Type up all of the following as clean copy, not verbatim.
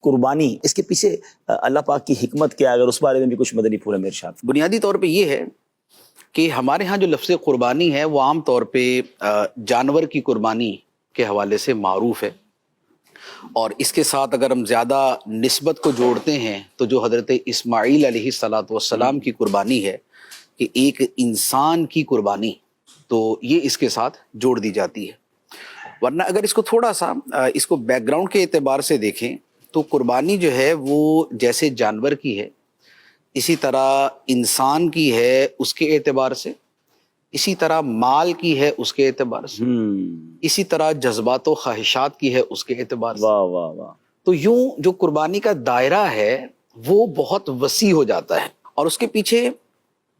قربانی، اس کے پیچھے اللہ پاک کی حکمت کیا ہے؟ اگر اس بارے میں بھی کچھ مدنی پھول میں ارشاد۔ بنیادی طور پہ یہ ہے کہ ہمارے ہاں جو لفظ قربانی ہے وہ عام طور پہ جانور کی قربانی کے حوالے سے معروف ہے، اور اس کے ساتھ اگر ہم زیادہ نسبت کو جوڑتے ہیں تو جو حضرت اسماعیل علیہ الصلاۃ والسلام کی قربانی ہے کہ ایک انسان کی قربانی، تو یہ اس کے ساتھ جوڑ دی جاتی ہے۔ ورنہ اگر اس کو تھوڑا سا اس کو بیک گراؤنڈ کے اعتبار سے دیکھیں تو قربانی جو ہے وہ جیسے جانور کی ہے، اسی طرح انسان کی ہے اس کے اعتبار سے، اسی طرح مال کی ہے اس کے اعتبار سے، اسی طرح جذبات و خواہشات کی ہے اس کے اعتبار سے۔ واہ واہ واہ۔ تو یوں جو قربانی کا دائرہ ہے وہ بہت وسیع ہو جاتا ہے، اور اس کے پیچھے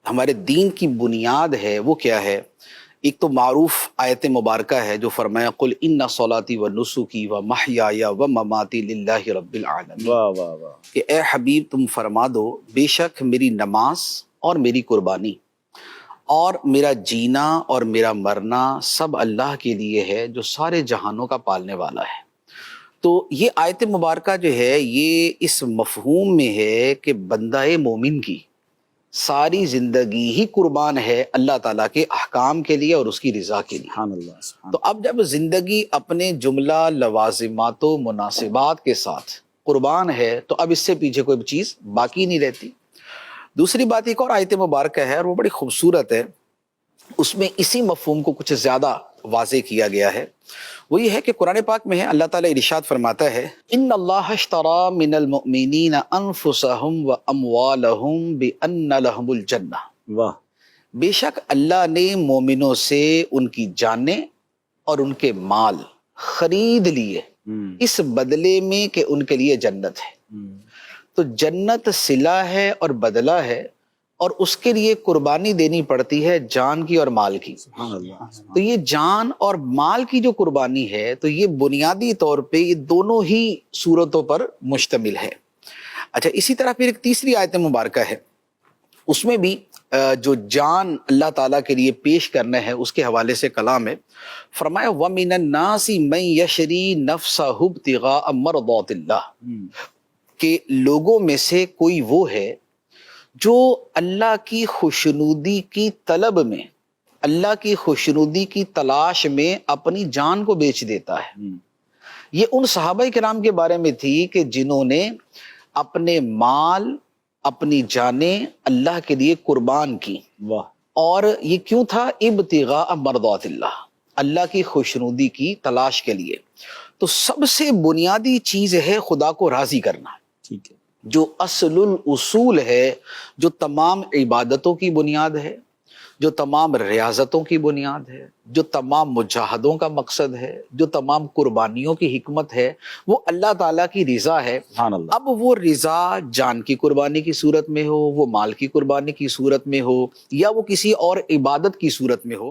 ہمارے دین کی بنیاد ہے وہ کیا ہے؟ ایک تو معروف آیت مبارکہ ہے جو فرمایا قل ان صلاتی و نسکی و محیای و مماتی للہ رب العالمین، واہ واہ واہ۔ کہ اے حبیب تم فرما دو بے شک میری نماز اور میری قربانی اور میرا جینا اور میرا مرنا سب اللہ کے لیے ہے جو سارے جہانوں کا پالنے والا ہے۔ تو یہ آیت مبارکہ جو ہے یہ اس مفہوم میں ہے کہ بندہ مومن کی ساری زندگی ہی قربان ہے اللہ تعالیٰ کے احکام کے لیے اور اس کی رضا کے لیے۔ سبحان اللہ سبحان تو اب جب زندگی اپنے جملہ لوازمات و مناسبات کے ساتھ قربان ہے تو اب اس سے پیچھے کوئی چیز باقی نہیں رہتی۔ دوسری بات ایک اور آیت مبارکہ ہے اور وہ بڑی خوبصورت ہے، اس میں اسی مفہوم کو کچھ زیادہ واضح کیا گیا ہے۔ وہ یہ ہے کہ قرآن پاک میں ہے اللہ تعالیٰ ارشاد فرماتا ہے ان اللہ اشترى من المؤمنین انفسهم واموالهم بان لهم الجنہ، واہ۔ بے شک اللہ نے مومنوں سے ان کی جانیں اور ان کے مال خرید لیے اس بدلے میں کہ ان کے لیے جنت ہے۔ تو جنت صلہ ہے اور بدلہ ہے، اور اس کے لیے قربانی دینی پڑتی ہے جان کی اور مال کی۔ سبحان اللہ۔ تو یہ جان اور مال کی جو قربانی ہے تو یہ بنیادی طور پہ یہ دونوں ہی صورتوں پر مشتمل ہے۔ اچھا، اسی طرح پھر ایک تیسری آیت مبارکہ ہے، اس میں بھی جو جان اللہ تعالیٰ کے لیے پیش کرنا ہے اس کے حوالے سے کلام ہے۔ فرمایا وَمِنَ النَّاسِ مَن يَشْرِي نَفْسَهُ ابْتِغَاءَ مَرْضَاتِ اللَّهِ، کہ لوگوں میں سے کوئی وہ ہے جو اللہ کی خوشنودی کی طلب میں، اللہ کی خوشنودی کی تلاش میں اپنی جان کو بیچ دیتا ہے۔ یہ ان صحابہ کرام کے بارے میں تھی کہ جنہوں نے اپنے مال اپنی جانیں اللہ کے لیے قربان کی، واہ۔ اور یہ کیوں تھا؟ ابتغاء مرضات اللہ، اللہ کی خوشنودی کی تلاش کے لیے۔ تو سب سے بنیادی چیز ہے خدا کو راضی کرنا، ٹھیک ہے، جو اصل الاصول ہے، جو تمام عبادتوں کی بنیاد ہے، جو تمام ریاضتوں کی بنیاد ہے، جو تمام مجاہدوں کا مقصد ہے، جو تمام قربانیوں کی حکمت ہے، وہ اللہ تعالیٰ کی رضا ہے۔ سبحان اللہ۔ اب وہ رضا جان کی قربانی کی صورت میں ہو، وہ مال کی قربانی کی صورت میں ہو، یا وہ کسی اور عبادت کی صورت میں ہو،